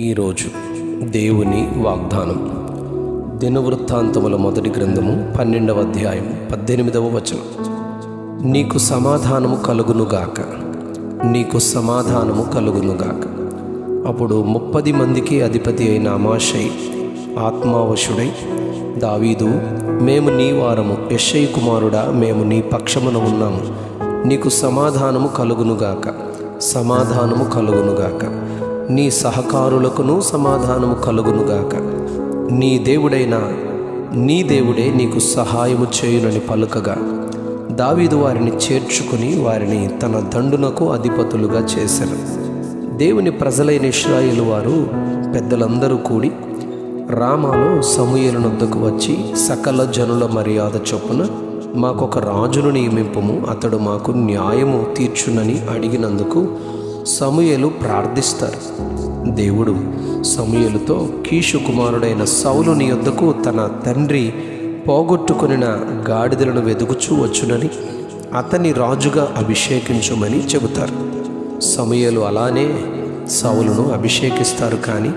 ఈరోజు దేవుని వాగ్దానం దినవృత్తాంతముల మొదటి గ్రంథము 12వ అధ్యాయం 18వ వచనం. నీకు సమాధానము కలుగునుగాక, నీకు సమాధానము కలుగునుగాక. అప్పుడు 30 మందికి అధిపతి అయిన అమాషై ఆత్మావశుడై, దావీదు, మేము నీ వారము, యెష్షయి కుమారుడా, మేము నీ పక్షమున ఉన్నాము, నీకు సమాధానము కలుగునుగాక, సమాధానము కలుగునుగాక, నీ సహకారులకును సమాధానము కలుగునుగాక, నీ దేవుడే నీకు సహాయము చేయునని పలుకగా, దావీదు వారిని చేర్చుకుని వారిని తన దండునకు అధిపతులుగా చేశారు. దేవుని ప్రజలైన ఇశ్రాయేలు వారు పెద్దలందరూ కూడి రామాలో సమూయేలు నొద్దకు వచ్చి, సకల జనుల మర్యాద చొప్పున మాకొక రాజును నియమింపుము, అతడు మాకు న్యాయము తీర్చునని అడిగినందుకు సమూయేలు ప్రార్థిస్తారు. దేవుడు సమూయేలుతో, కీషు కుమారుడైన సౌలు నీ యొద్దకు తన తండ్రి పోగొట్టుకొనిన గాడిదలను వెదుకుచూ వచ్చునని అతన్ని రాజుగా అభిషేకించుమని చెబుతారు. సమూయేలు అలానే సౌలును అభిషేకిస్తారు. కానీ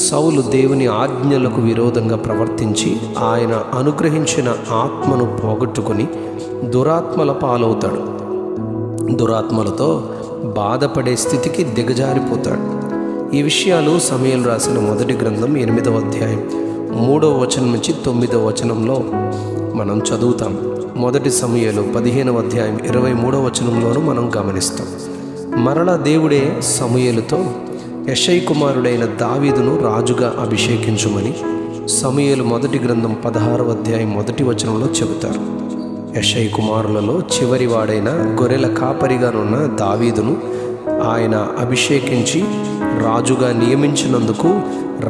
సౌలు దేవుని ఆజ్ఞలకు విరోధంగా ప్రవర్తించి ఆయన అనుగ్రహించిన ఆత్మను పోగొట్టుకొని దురాత్మల పాలవుతాడు. దురాత్మలతో బాధపడే స్థితికి దిగజారిపోతాడు. ఈ విషయాలు సమూయేలు రాసిన మొదటి గ్రంథం 8వ అధ్యాయం 3వ వచనం నుంచి 9వ వచనంలో మనం చదువుతాం. మొదటి సమూయేలు 15వ అధ్యాయం 23వ వచనంలోనూ మనం గమనిస్తాం. మరలా దేవుడే సమూయేలుతో, యెష్షయి కుమారుడైన దావీదును రాజుగా అభిషేకించుమని సమూయేలు మొదటి గ్రంథం 16వ అధ్యాయం 1వ వచనంలో చెబుతారు. యెష్షయి కుమారులలో చివరివాడైన గొర్రెల కాపరిగానున్న దావీదును ఆయన అభిషేకించి రాజుగా నియమించినందుకు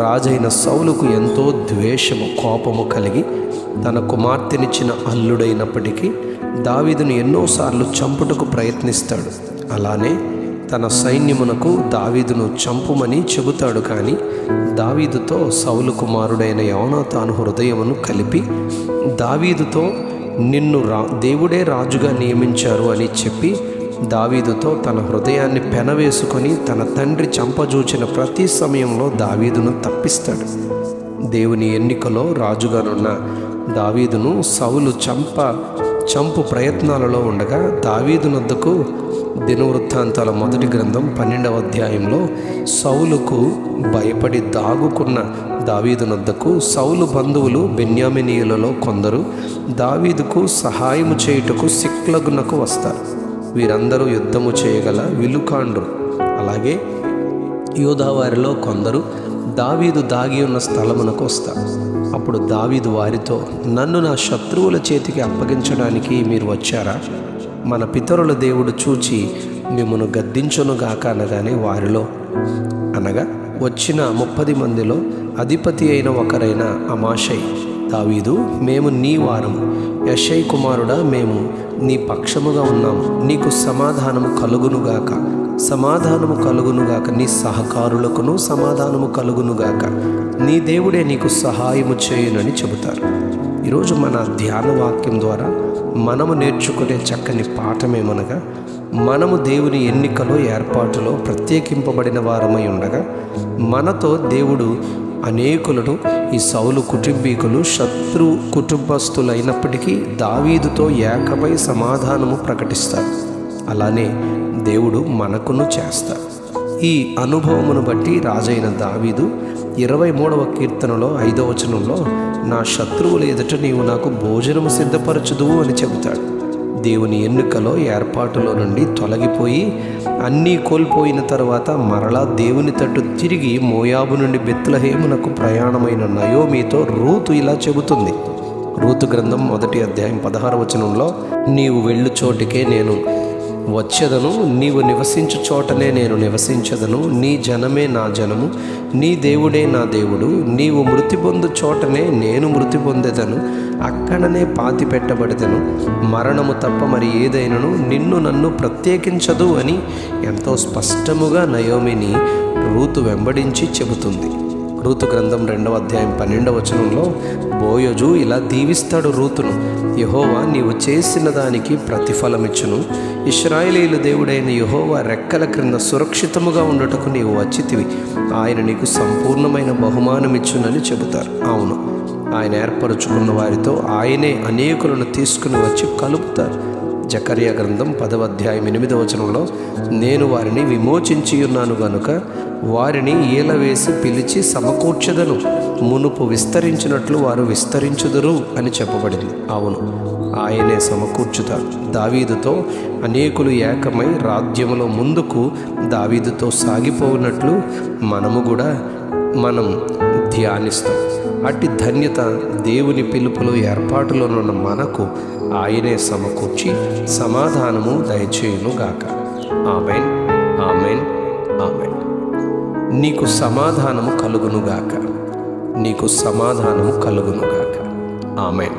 రాజైన సౌలుకు ఎంతో ద్వేషము, కోపము కలిగి తన కుమార్తెనిచ్చిన అల్లుడైనప్పటికీ దావీదును ఎన్నోసార్లు చంపుటకు ప్రయత్నిస్తాడు. అలానే తన సైన్యమునకు దావీదును చంపుమని చెబుతాడు. కానీ దావీదుతో సౌలు కుమారుడైన యోనాతాను హృదయమును కలిపి దావీదుతో, నిన్ను దేవుడే రాజుగా నియమించారు అని చెప్పి దావీదుతో తన హృదయాన్ని పెనవేసుకొని తన తండ్రి చంపజూచిన ప్రతి సమయంలో దావీదును తప్పిస్తాడు. దేవుని ఎన్నికలో రాజుగానున్న దావీదును సౌలు చంపు ప్రయత్నాలలో ఉండగా దావీదునొద్దకు దినవృత్తాంతాల మొదటి గ్రంథం 12వ అధ్యాయంలో సౌలుకు భయపడి దాగుకున్న దావీదునొద్దకు సౌలు బంధువులు బెన్యామీనీయులలో కొందరు దావీదుకు సహాయము చేయుటకు సిక్లగునకు వస్తారు. వీరందరూ యుద్ధము చేయగల విలుకాండ్రు. అలాగే యూదావారిలో కొందరు దావీదు దాగి ఉన్న స్థలమునకు వస్తారు. అప్పుడు దావీదు వారితో, నన్ను నా శత్రువుల చేతికి అప్పగించడానికి మీరు వచ్చారా? మన పితరుల దేవుడు చూచి మిమ్మను గద్దించునుగాక అనగానే వారిలో అనగా వచ్చిన 30 మందిలో అధిపతి అయిన ఒకరైన అమాషై, దావీదు, మేము నీ వారము, యెష్షయి కుమారుడా, మేము నీ పక్షముగా ఉన్నాము, నీకు సమాధానము కలుగునుగాక, సమాధానము కలుగునుగాక, నీ సహకారులకును సమాధానము కలుగునుగాక, నీ దేవుడే నీకు సహాయము చేయునని చెబుతారు. ఈరోజు మన ధ్యాన వాక్యం ద్వారా మనము నేర్చుకునే చక్కని పాఠమేమనగా, మనము దేవుని ఎన్నికలో ఏర్పాటులో ప్రత్యేకింపబడిన వారమై ఉండగా మనతో దేవుడు అనేకులను, ఈ సౌలు కుటుంబీకులు శత్రు కుటుంబస్తులైనప్పటికీ దావీదుతో ఏకమై సమాధానము ప్రకటిస్తారు. అలానే దేవుడు మనకును చేస్తారు. ఈ అనుభవమును బట్టి రాజైన దావీదు 23వ కీర్తనలో 5వ వచనంలో, నా శత్రువుల ఎదుట నీవు నాకు భోజనము సిద్ధపరచుదువు అని చెబుతాడు. దేవుని ఎన్నికలో ఏర్పాటులో నుండి తొలగిపోయి అన్నీ కోల్పోయిన తర్వాత మరలా దేవుని తట్టు తిరిగి మోయాబు నుండి బెత్లెహేమునకు ప్రయాణమైన నయోమీతో రూతు ఇలా చెబుతుంది. రూతు గ్రంథం 1వ అధ్యాయం 16వ వచనంలో, నీవు వెళ్ళు చోటికే నేను వచ్చేదను, నీవు నివసించు చోటనే నేను నివసించదను, నీ జనమే నా జనము, నీ దేవుడే నా దేవుడు, నీవు మృతి పొందు చోటనే నేను మృతి పొందెదను, అక్కడనే పాతి పెట్టబడెదను, మరణము తప్ప మరి ఏదైనను నిన్ను నన్ను ప్రత్యేకించదు అని ఎంతో స్పష్టముగా నయోమిని రూతు వెంబడించి చెబుతుంది. రూతు గ్రంథం 2వ అధ్యాయం 12వ వచనంలో బోయజు ఇలా దీవిస్తాడు రూతును, యెహోవా నీవు చేసిన దానికి ప్రతిఫలమిచ్చును, ఇశ్రాయేలీయుల దేవుడైన యెహోవా రెక్కల క్రింద సురక్షితముగా ఉండుటకు నీవు వచ్చితివి, ఆయన నీకు సంపూర్ణమైన బహుమానమిచ్చునని చెబుతారు. అవును, ఆయన ఏర్పరచుకున్న వారితో ఆయనే అనేకులను తీసుకుని వచ్చి కలుపుతారు. జకర్యా గ్రంథం 10వ అధ్యాయం 8వ వచనంలో నేను వారిని విమోచించి ఉన్నాను గనుక వారిని ఈలవేసి పిలిచి సమకూర్చెదను, మునుపు విస్తరించినట్లు వారు విస్తరించుదురు అని చెప్పబడింది. అవును, ఆయనే సమకూర్చుతారు. దావీదుతో అనేకులు ఏకమై రాజ్యములో ముందుకు దావీదుతో సాగిపోయినట్లు మనం ధ్యానిస్తాం. అట్టి ధన్యత దేవుని పిలుపులో ఏర్పాటులోనున్న మనకు ఆయనే సమకూర్చి సమాధానము దయచేయునుగాక. ఆమేన్, ఆమేన్, ఆమేన్. నీకు సమాధానము కలుగునుగాక, నీకు సమాధానము కలుగునుగాక. ఆమేన్.